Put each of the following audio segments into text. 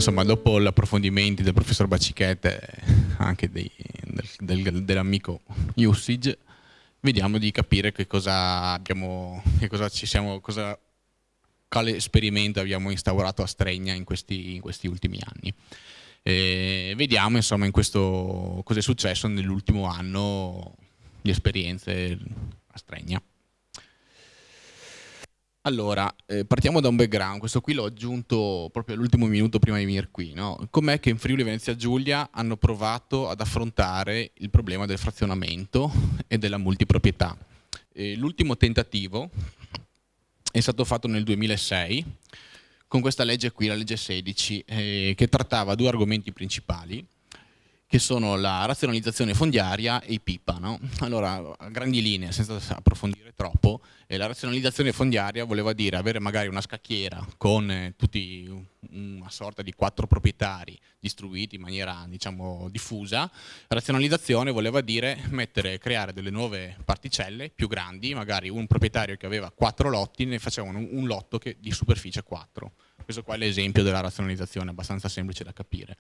insomma, dopo gli approfondimenti del professor Bacichette e anche dell'amico Usage, vediamo di capire che cosa abbiamo, quale esperimento abbiamo instaurato a Stregna in questi ultimi anni. Vediamo insomma cosa è successo nell'ultimo anno di esperienze a Stregna. Allora, partiamo da un background, questo qui l'ho aggiunto proprio all'ultimo minuto prima di venire qui, no? Com'è che in Friuli Venezia Giulia hanno provato ad affrontare il problema del frazionamento e della multiproprietà? L'ultimo tentativo è stato fatto nel 2006 con questa legge qui, la legge 16, che trattava due argomenti principali, che sono la razionalizzazione fondiaria e i PIPA. No? Allora, a grandi linee, senza approfondire troppo, la razionalizzazione fondiaria voleva dire avere magari una scacchiera con tutti una sorta di 4 proprietari distribuiti in maniera, diciamo, diffusa. La razionalizzazione voleva dire creare delle nuove particelle più grandi, magari un proprietario che aveva 4 lotti ne facevano un lotto di superficie 4. Questo qua è l'esempio della razionalizzazione, abbastanza semplice da capire.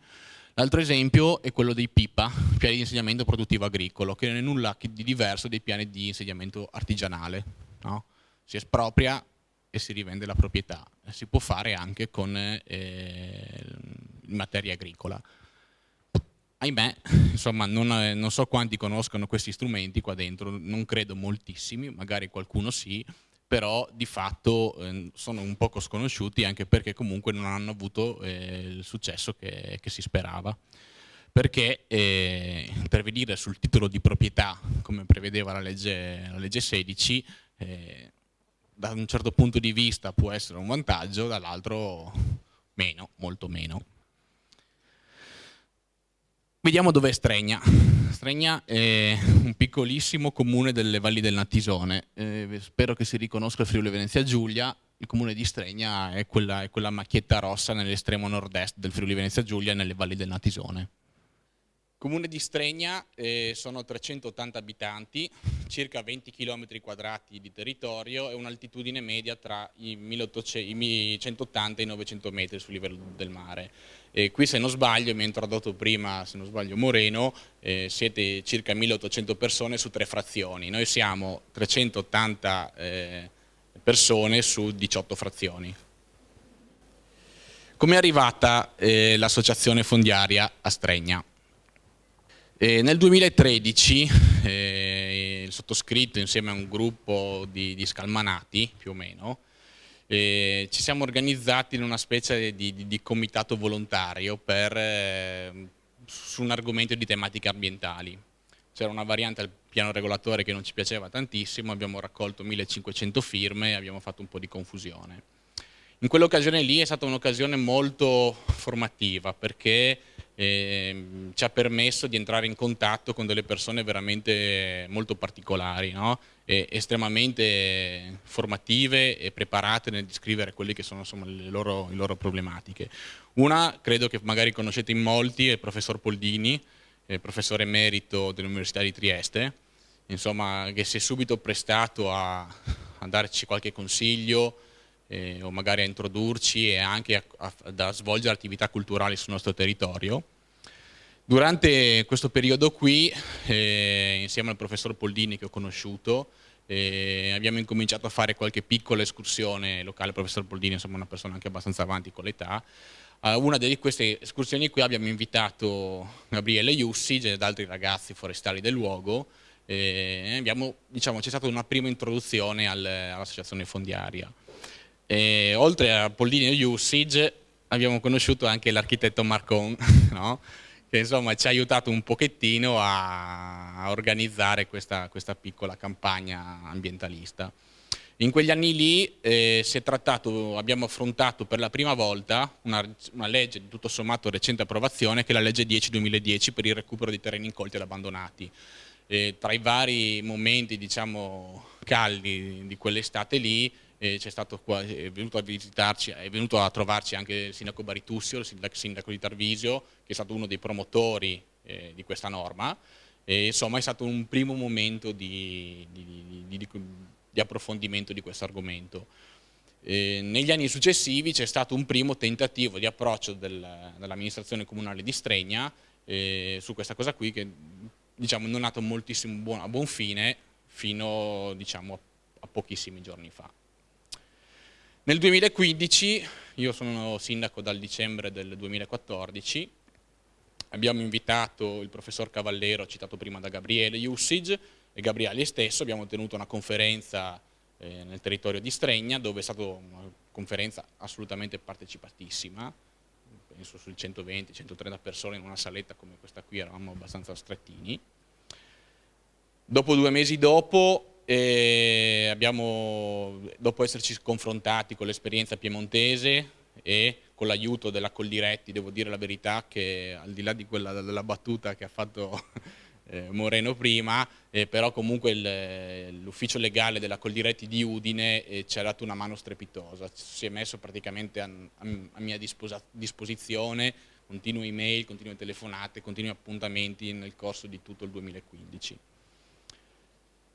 L'altro esempio è quello dei PIPA, piani di insediamento produttivo agricolo, che non è nulla di diverso dei piani di insediamento artigianale. No? Si espropria e si rivende la proprietà. Si può fare anche con materia agricola. Ahimè, insomma, non so quanti conoscono questi strumenti qua dentro, non credo moltissimi, magari qualcuno sì, però di fatto sono un poco sconosciuti anche perché comunque non hanno avuto il successo che si sperava. Perché intervenire sul titolo di proprietà, come prevedeva la legge 16, da un certo punto di vista può essere un vantaggio, dall'altro meno, molto meno. Vediamo dov'è Stregna. Stregna è un piccolissimo comune delle valli del Natisone. Spero che si riconosca il Friuli Venezia Giulia. Il comune di Stregna è quella macchietta rossa nell'estremo nord-est del Friuli Venezia Giulia, nelle valli del Natisone. Il comune di Stregna sono 380 abitanti, circa 20 km quadrati di territorio e un'altitudine media tra i 180 e i 900 metri sul livello del mare. Qui, se non sbaglio, mi ha introdotto prima, se non sbaglio, Moreno, siete circa 1800 persone su 3 frazioni. Noi siamo 380 persone su 18 frazioni. Come è arrivata l'associazione fondiaria a Stregna? Nel 2013 il sottoscritto, insieme a un gruppo di scalmanati più o meno, ci siamo organizzati in una specie di comitato volontario su un argomento di tematiche ambientali. C'era una variante al piano regolatore che non ci piaceva tantissimo, abbiamo raccolto 1500 firme e abbiamo fatto un po' di confusione. In quell'occasione lì è stata un'occasione molto formativa perché ci ha permesso di entrare in contatto con delle persone veramente molto particolari, no? Estremamente formative e preparate nel descrivere quelle che sono, insomma, le loro problematiche. Una, credo che magari conoscete in molti, è il professor Poldini, professore emerito dell'Università di Trieste, insomma, che si è subito prestato a darci qualche consiglio, o magari a introdurci e anche a svolgere attività culturali sul nostro territorio. Durante questo periodo qui, insieme al professor Poldini che ho conosciuto, abbiamo incominciato a fare qualche piccola escursione locale. Il professor Poldini, insomma, è una persona anche abbastanza avanti con l'età. A una di queste escursioni qui abbiamo invitato Gabriele Usage ed altri ragazzi forestali del luogo. Diciamo, c'è stata una prima introduzione all'associazione fondiaria. Oltre a Poldini e Usage abbiamo conosciuto anche l'architetto Marcon, no? Che insomma ci ha aiutato un pochettino a organizzare questa piccola campagna ambientalista. In quegli anni lì abbiamo affrontato per la prima volta una legge di tutto sommato recente approvazione, che è la legge 10/2010 per il recupero di terreni incolti ed abbandonati. Tra i vari momenti, diciamo, caldi di quell'estate lì, è venuto a visitarci, è venuto a trovarci anche il sindaco Baritussio, il sindaco di Tarvisio, che è stato uno dei promotori di questa norma, e insomma è stato un primo momento di approfondimento di questo argomento. Negli anni successivi c'è stato un primo tentativo di approccio dell'amministrazione comunale di Stregna su questa cosa qui che diciamo, non è nato moltissimo a buon fine fino diciamo, a pochissimi giorni fa. Nel 2015, io sono sindaco dal dicembre del 2014, abbiamo invitato il professor Cavallero, citato prima da Gabriele Jussic, e Gabriele stesso, abbiamo tenuto una conferenza nel territorio di Stregna, dove è stata una conferenza assolutamente partecipatissima, penso sui 120-130 persone in una saletta come questa qui, eravamo abbastanza strettini. Dopo 2 mesi dopo, dopo esserci confrontati con l'esperienza piemontese e con l'aiuto della Coldiretti, devo dire la verità che al di là di quella della battuta che ha fatto Moreno prima, però comunque l'ufficio legale della Coldiretti di Udine ci ha dato una mano strepitosa, si è messo praticamente a mia disposizione, continue email, continue telefonate, continui appuntamenti nel corso di tutto il 2015.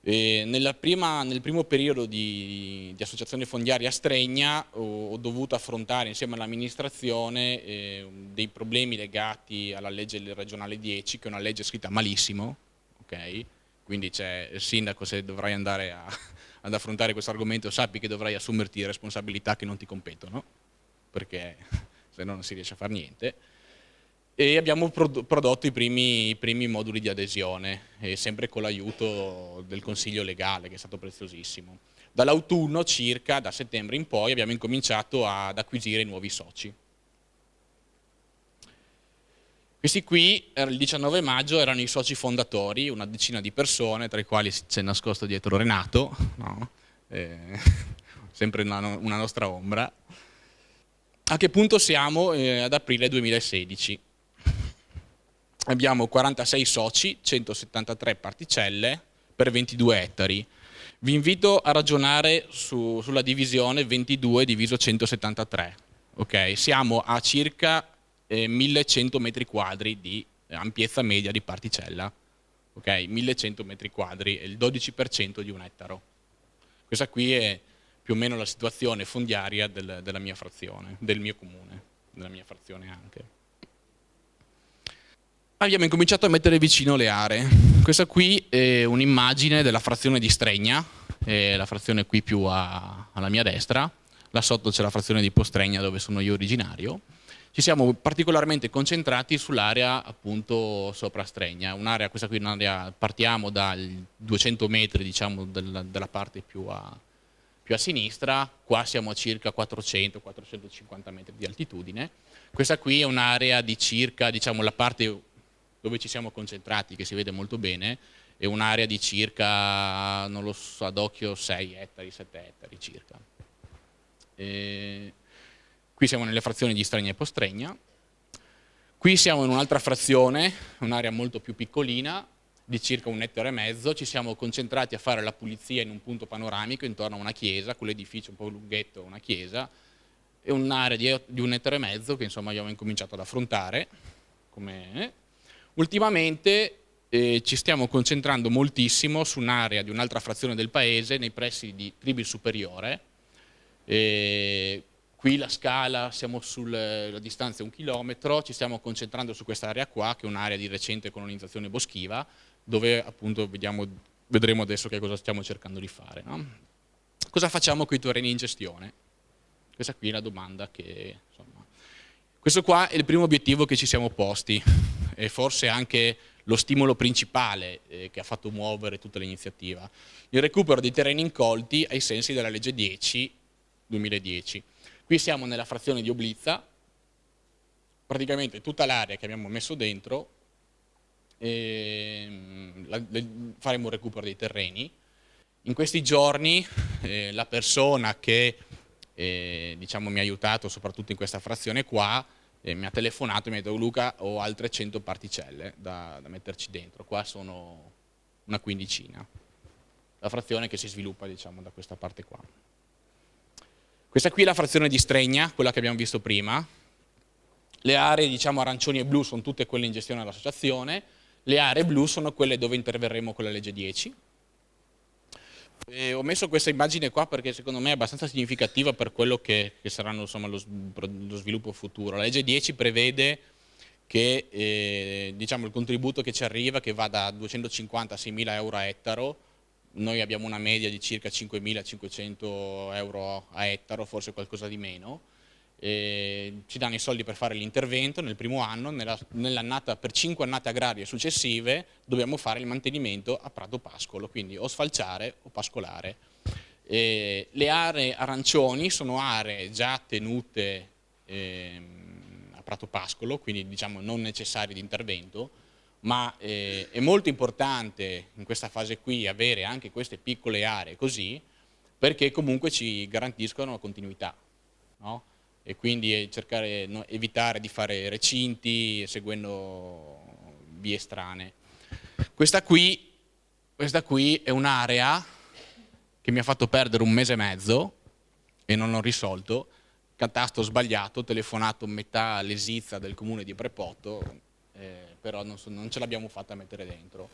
Nel primo periodo di associazione fondiaria a Stregna ho dovuto affrontare insieme all'amministrazione dei problemi legati alla legge regionale 10, che è una legge scritta malissimo, okay? Quindi c'è il sindaco, se dovrai andare ad affrontare questo argomento, sappi che dovrai assumerti responsabilità che non ti competono, perché se no non si riesce a fare niente. E abbiamo prodotto i primi moduli di adesione, sempre con l'aiuto del consiglio legale, che è stato preziosissimo. Dall'autunno circa, da settembre in poi, abbiamo incominciato ad acquisire nuovi soci. Questi qui, il 19 maggio, erano i soci fondatori, una decina di persone, tra i quali c'è nascosto dietro Renato, no? Sempre una nostra ombra. A che punto siamo? Ad aprile 2016. Abbiamo 46 soci, 173 particelle per 22 ettari. Vi invito a ragionare sulla divisione 22 diviso 173. Okay? Siamo a circa 1100 metri quadri di ampiezza media di particella. Okay? 1100 metri quadri è il 12% di un ettaro. Questa qui è più o meno la situazione fondiaria della mia frazione, del mio comune, della mia frazione anche. Abbiamo incominciato a mettere vicino le aree. Questa qui è un'immagine della frazione di Stregna, la frazione qui più alla mia destra, là sotto c'è la frazione di Postregna dove sono io originario. Ci siamo particolarmente concentrati sull'area appunto sopra Stregna, un'area, questa qui è un'area, partiamo dai 200 metri diciamo della parte più a sinistra, qua siamo a circa 400-450 metri di altitudine. Questa qui è un'area di circa, diciamo la parte dove ci siamo concentrati, che si vede molto bene, è un'area di circa, non lo so, ad occhio 6 ettari, 7 ettari circa. Qui siamo nelle frazioni di Stregna e Postregna. Qui siamo in un'altra frazione, un'area molto più piccolina, di circa 1,5 ettari. Ci siamo concentrati a fare la pulizia in un punto panoramico intorno a una chiesa, quell'edificio un po' lunghetto, una chiesa, e un'area di 1,5 ettari che insomma abbiamo incominciato ad affrontare. Ultimamente ci stiamo concentrando moltissimo su un'area di un'altra frazione del paese, nei pressi di Tribil Superiore. Qui la scala, siamo sulla distanza 1 chilometro, ci stiamo concentrando su quest'area qua, che è un'area di recente colonizzazione boschiva, dove appunto vedremo adesso che cosa stiamo cercando di fare. No? Cosa facciamo con i terreni in gestione? Questa qui è la domanda che, insomma, questo qua è il primo obiettivo che ci siamo posti e forse anche lo stimolo principale che ha fatto muovere tutta l'iniziativa. Il recupero dei terreni incolti ai sensi della legge 10 2010. Qui siamo nella frazione di Oblizza, praticamente tutta l'area che abbiamo messo dentro, faremo un recupero dei terreni. In questi giorni la persona che diciamo, mi ha aiutato soprattutto in questa frazione qua, mi ha telefonato e mi ha detto: Luca, ho altre 100 particelle da metterci dentro, qua sono una quindicina. La frazione che si sviluppa diciamo, da questa parte qua. Questa qui è la frazione di Stregna, quella che abbiamo visto prima. Le aree diciamo, arancioni e blu sono tutte quelle in gestione dell'associazione, le aree blu sono quelle dove interverremo con la legge 10. Ho messo questa immagine qua perché secondo me è abbastanza significativa per quello che saranno insomma, lo sviluppo futuro. La legge 10 prevede che diciamo, il contributo che ci arriva, che va da 250 a 6.000 euro a ettaro, noi abbiamo una media di circa 5.500 euro a ettaro, forse qualcosa di meno, ci danno i soldi per fare l'intervento nel primo anno, per 5 annate agrarie successive dobbiamo fare il mantenimento a prato pascolo, quindi o sfalciare o pascolare. Le aree arancioni sono aree già tenute a prato pascolo, quindi diciamo non necessarie di intervento, ma è molto importante in questa fase qui avere anche queste piccole aree così, perché comunque ci garantiscono continuità, no? E quindi cercare, no, evitare di fare recinti seguendo vie strane. Questa qui è un'area che mi ha fatto perdere 1 mese e mezzo e non l'ho risolto, catasto sbagliato, telefonato metà l'esizza del comune di Prepotto, però non ce l'abbiamo fatta mettere dentro.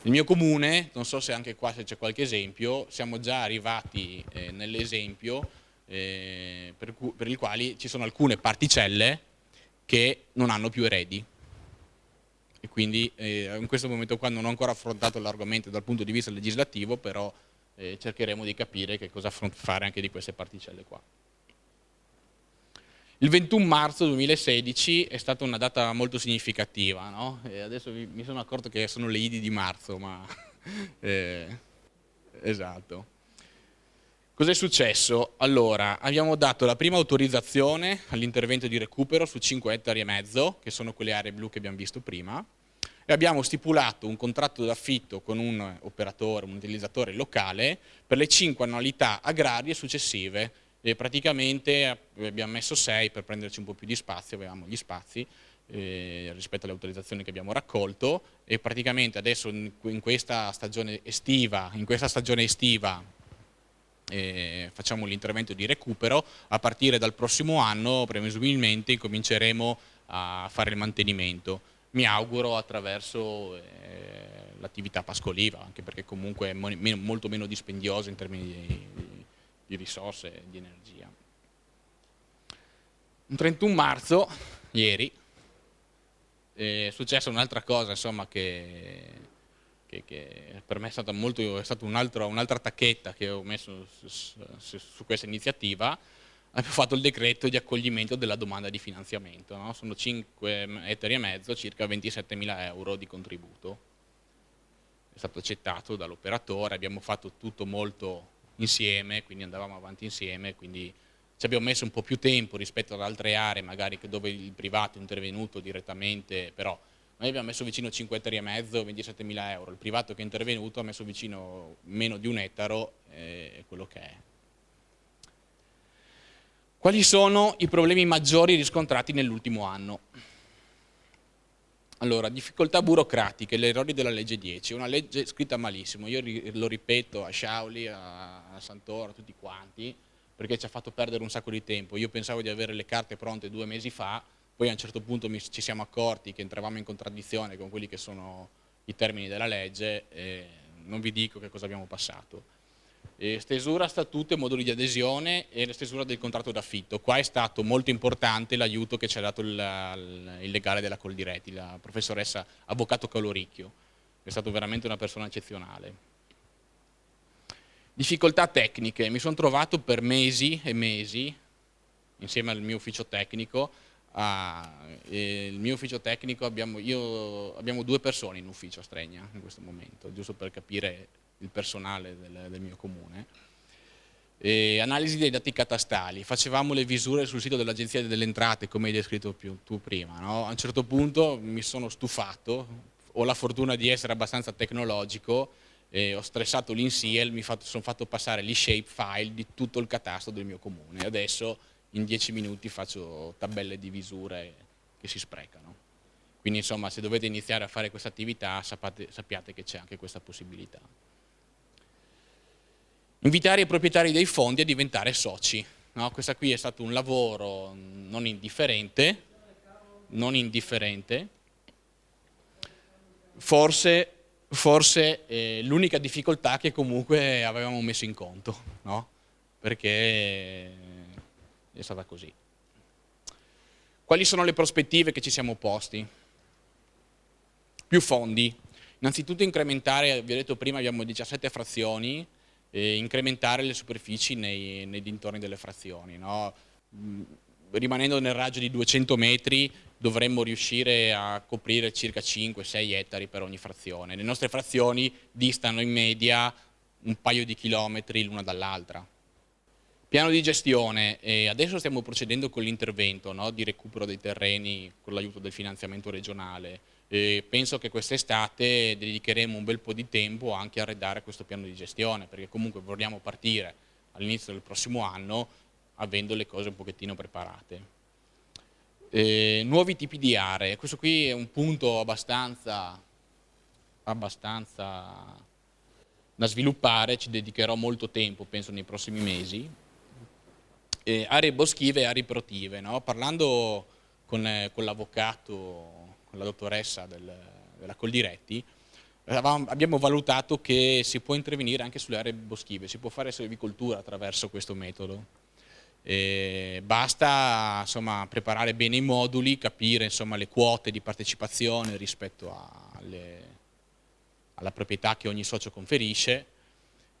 Il mio comune, non so se anche qua se c'è qualche esempio, siamo già arrivati nell'esempio per il quale ci sono alcune particelle che non hanno più eredi. E quindi in questo momento qua non ho ancora affrontato l'argomento dal punto di vista legislativo, però cercheremo di capire che cosa fare anche di queste particelle qua. Il 21 marzo 2016 è stata una data molto significativa, no? Adesso mi sono accorto che sono le Idi di marzo, ma esatto. Cos'è successo? Allora, abbiamo dato la prima autorizzazione all'intervento di recupero su 5 ettari e mezzo, che sono quelle aree blu che abbiamo visto prima, e abbiamo stipulato un contratto d'affitto con un operatore, un utilizzatore locale, per le 5 annualità agrarie successive. E praticamente abbiamo messo 6 per prenderci un po' più di spazio, avevamo gli spazi rispetto alle autorizzazioni che abbiamo raccolto, e praticamente adesso in questa stagione estiva facciamo l'intervento di recupero. A partire dal prossimo anno presumibilmente incominceremo a fare il mantenimento, mi auguro attraverso l'attività pascoliva, anche perché comunque è molto meno dispendiosa in termini di risorse e di energia. Un 31 marzo, ieri, è successa un'altra cosa, insomma, che per me è stata un'altra tacchetta che ho messo su questa iniziativa. Abbiamo fatto il decreto di accoglimento della domanda di finanziamento, no? Sono 5 ettari e mezzo, circa 27.000 euro di contributo. È stato accettato dall'operatore, abbiamo fatto tutto molto insieme, quindi andavamo avanti insieme, quindi ci abbiamo messo un po' più tempo rispetto ad altre aree magari dove il privato è intervenuto direttamente, però noi abbiamo messo vicino 5 ettari e mezzo, 27.000 euro, il privato che è intervenuto ha messo vicino meno di 1 ettaro, è quello che è. Quali sono i problemi maggiori riscontrati nell'ultimo anno? Allora, difficoltà burocratiche, gli errori della legge 10, una legge scritta malissimo, io lo ripeto a Sciauli, a Santoro, a tutti quanti, perché ci ha fatto perdere un sacco di tempo. Io pensavo di avere le carte pronte 2 mesi fa, poi a un certo punto ci siamo accorti che entravamo in contraddizione con quelli che sono i termini della legge, e non vi dico che cosa abbiamo passato. Stesura, statuto e moduli di adesione e la stesura del contratto d'affitto. Qua è stato molto importante l'aiuto che ci ha dato il legale della Coldiretti, la professoressa avvocato Caloricchio, è stato veramente una persona eccezionale. Difficoltà tecniche, mi sono trovato per mesi e mesi, insieme al mio ufficio tecnico, abbiamo 2 persone in ufficio a Stregna in questo momento, giusto per capire il personale del mio comune. Analisi dei dati catastali, facevamo le visure sul sito dell'Agenzia delle Entrate, come hai descritto tu prima, no? A un certo punto mi sono stufato, ho la fortuna di essere abbastanza tecnologico, ho stressato l'INSIEL, sono fatto passare gli shape file di tutto il catasto del mio comune. Adesso in 10 minuti faccio tabelle di visure che si sprecano. Quindi insomma, se dovete iniziare a fare questa attività sappiate che c'è anche questa possibilità. Invitare i proprietari dei fondi a diventare soci, no? Questo qui è stato un lavoro non indifferente, forse forse l'unica difficoltà che comunque avevamo messo in conto, no? Perché è stata così. Quali sono le prospettive che ci siamo posti? Più fondi. Innanzitutto incrementare, vi ho detto prima, abbiamo 17 frazioni, incrementare le superfici nei dintorni delle frazioni, no? Rimanendo nel raggio di 200 metri dovremmo riuscire a coprire circa 5-6 ettari per ogni frazione. Le nostre frazioni distano in media un paio di chilometri l'una dall'altra. Piano di gestione, adesso stiamo procedendo con l'intervento, no, di recupero dei terreni con l'aiuto del finanziamento regionale. Penso che quest'estate dedicheremo un bel po' di tempo anche a redare questo piano di gestione, perché comunque vogliamo partire all'inizio del prossimo anno avendo le cose un pochettino preparate. Nuovi tipi di aree, questo qui è un punto abbastanza da sviluppare, ci dedicherò molto tempo, penso nei prossimi mesi. Aree boschive e aree protettive, no? Parlando con l'avvocato, con la dottoressa della Coldiretti, abbiamo valutato che si può intervenire anche sulle aree boschive, si può fare silvicoltura attraverso questo metodo. Basta insomma, preparare bene i moduli, capire insomma, le quote di partecipazione rispetto alla proprietà che ogni socio conferisce.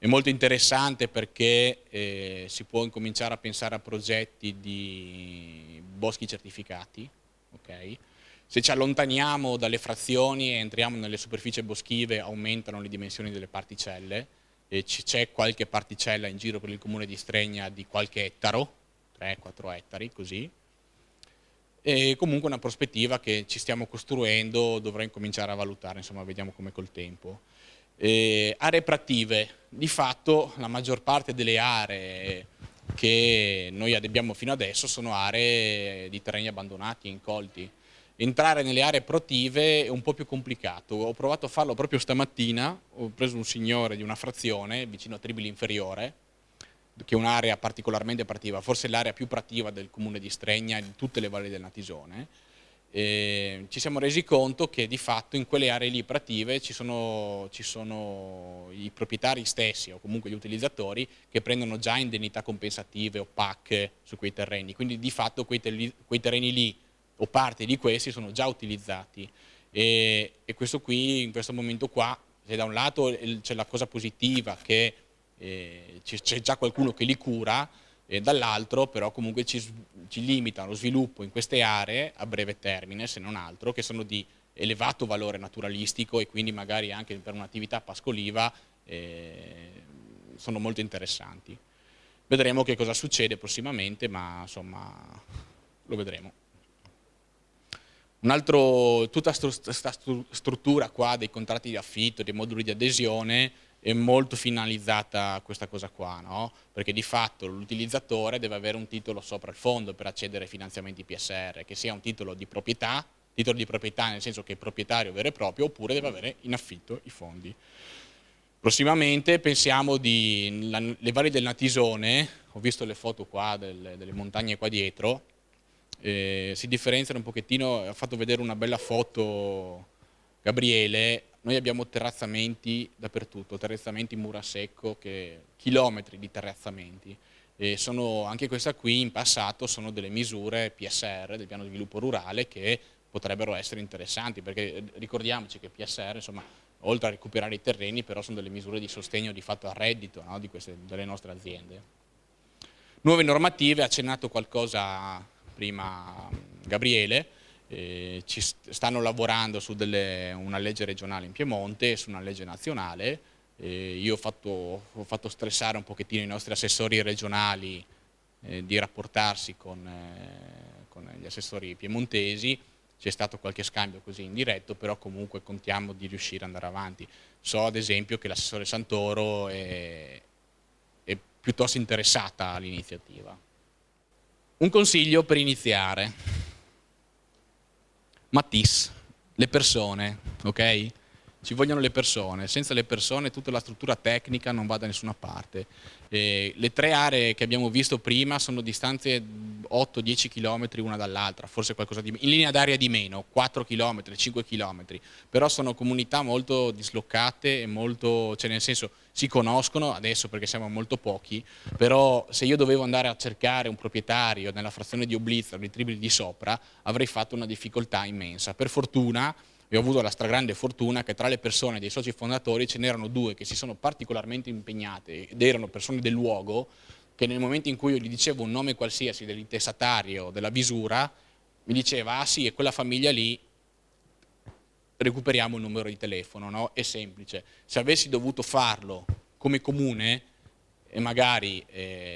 È molto interessante perché si può incominciare a pensare a progetti di boschi certificati. Okay? Se ci allontaniamo dalle frazioni e entriamo nelle superfici boschive aumentano le dimensioni delle particelle e c'è qualche particella in giro per il comune di Stregna di qualche ettaro, 3-4 ettari così. E comunque una prospettiva che ci stiamo costruendo, dovrò incominciare a valutare, insomma vediamo come col tempo. Aree prative, di fatto la maggior parte delle aree che noi abbiamo fino adesso sono aree di terreni abbandonati e incolti. Entrare nelle aree prative è un po' più complicato, ho provato a farlo proprio stamattina, ho preso un signore di una frazione vicino a Tribili Inferiore, che è un'area particolarmente prativa, forse l'area più prativa del comune di Stregna e di tutte le valli del Natisone. Ci siamo resi conto che di fatto in quelle aree lì prative ci sono i proprietari stessi o comunque gli utilizzatori che prendono già indennità compensative o PAC su quei terreni, quindi di fatto quei terreni lì o parte di questi sono già utilizzati e questo qui in questo momento qua, se da un lato c'è la cosa positiva che c'è già qualcuno che li cura, e dall'altro però comunque ci limita lo sviluppo in queste aree a breve termine, se non altro, che sono di elevato valore naturalistico e quindi magari anche per un'attività pascoliva sono molto interessanti. Vedremo che cosa succede prossimamente, ma insomma lo vedremo. Tutta questa struttura qua dei contratti di affitto, dei moduli di adesione è molto finalizzata a questa cosa qua, no? Perché di fatto l'utilizzatore deve avere un titolo sopra il fondo per accedere ai finanziamenti PSR, che sia un titolo di proprietà nel senso che è proprietario vero e proprio, oppure deve avere in affitto i fondi. Prossimamente pensiamo le valli del Natisone, ho visto le foto qua delle montagne qua dietro, si differenziano un pochettino, ha fatto vedere una bella foto Gabriele, noi abbiamo terrazzamenti dappertutto, terrazzamenti in muro a secco, chilometri di terrazzamenti. Anche questa qui in passato sono delle misure PSR del piano di sviluppo rurale che potrebbero essere interessanti, perché ricordiamoci che PSR, insomma, oltre a recuperare i terreni, però sono delle misure di sostegno di fatto al reddito, no, delle nostre aziende. Nuove normative, ha accennato qualcosa prima Gabriele, ci stanno lavorando su una legge regionale in Piemonte e su una legge nazionale. Io ho fatto stressare un pochettino i nostri assessori regionali di rapportarsi con gli assessori piemontesi. C'è stato qualche scambio così indiretto, però comunque contiamo di riuscire ad andare avanti. So ad esempio che l'assessore Santoro è piuttosto interessata all'iniziativa. Un consiglio per iniziare. Mattis, le persone, ok? ci vogliono le persone, senza le persone tutta la struttura tecnica non va da nessuna parte. Le 3 aree che abbiamo visto prima sono distanze 8-10 km una dall'altra, forse qualcosa di meno, in linea d'aria di meno, 4 km, 5 km, però sono comunità molto dislocate e molto, cioè nel senso si conoscono adesso perché siamo molto pochi, però se io dovevo andare a cercare un proprietario nella frazione di Oblizza o di Tribili di Sopra avrei fatto una difficoltà immensa. Per fortuna e ho avuto la stragrande fortuna che tra le persone dei soci fondatori ce n'erano 2 che si sono particolarmente impegnate ed erano persone del luogo che nel momento in cui io gli dicevo un nome qualsiasi dell'intestatario, della visura, mi diceva ah sì, è quella famiglia lì, recuperiamo il numero di telefono, no? È semplice. Se avessi dovuto farlo come comune e magari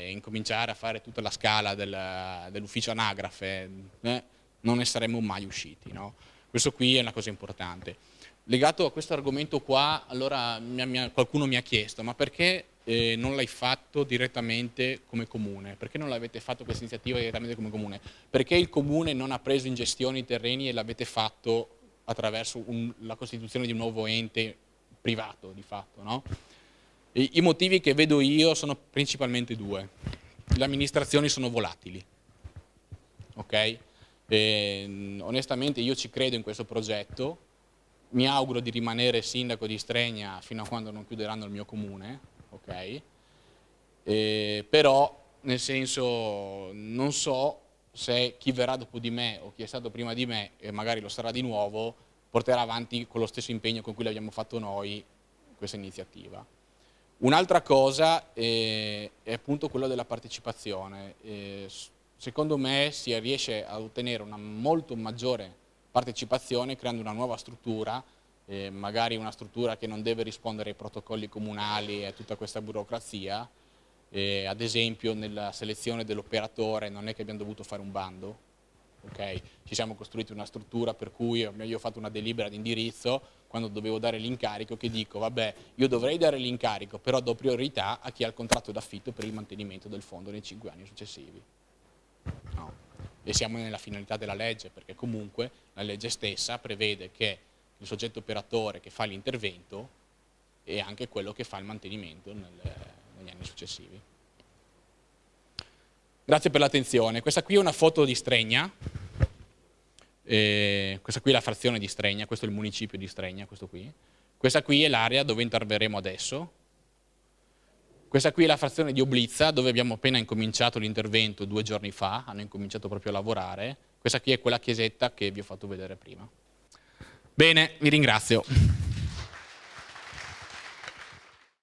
incominciare a fare tutta la scala dell'ufficio anagrafe, non ne saremmo mai usciti, no? Questo qui è una cosa importante. Legato a questo argomento qua, allora qualcuno mi ha chiesto, ma perché non l'hai fatto direttamente come comune? Perché non l'avete fatto questa iniziativa direttamente come comune? Perché il comune non ha preso in gestione i terreni e l'avete fatto attraverso la costituzione di un nuovo ente privato, di fatto, no? I motivi che vedo io sono principalmente 2. Le amministrazioni sono volatili, ok? Onestamente io ci credo in questo progetto, mi auguro di rimanere sindaco di Stregna fino a quando non chiuderanno il mio comune, ok? Però nel senso non so se chi verrà dopo di me o chi è stato prima di me e magari lo sarà di nuovo porterà avanti con lo stesso impegno con cui l'abbiamo fatto noi questa iniziativa. Un'altra cosa è appunto quello della partecipazione. Secondo me si riesce a ottenere una molto maggiore partecipazione creando una nuova struttura, magari una struttura che non deve rispondere ai protocolli comunali e a tutta questa burocrazia. Ad esempio nella selezione dell'operatore non è che abbiamo dovuto fare un bando, okay? Ci siamo costruiti una struttura per cui io ho fatto una delibera di indirizzo quando dovevo dare l'incarico che dico vabbè io dovrei dare l'incarico però do priorità a chi ha il contratto d'affitto per il mantenimento del fondo nei 5 anni successivi. No. E siamo nella finalità della legge perché comunque la legge stessa prevede che il soggetto operatore che fa l'intervento è anche quello che fa il mantenimento negli anni successivi. Grazie per l'attenzione. Questa qui è una foto di Stregna. Questa qui è la frazione di Stregna, questo è il municipio di Stregna, questo qui. Questa qui è l'area dove interverremo adesso. Questa qui è la frazione di Oblizza, dove abbiamo appena incominciato l'intervento 2 giorni fa, hanno incominciato proprio a lavorare. Questa qui è quella chiesetta che vi ho fatto vedere prima. Bene, vi ringrazio.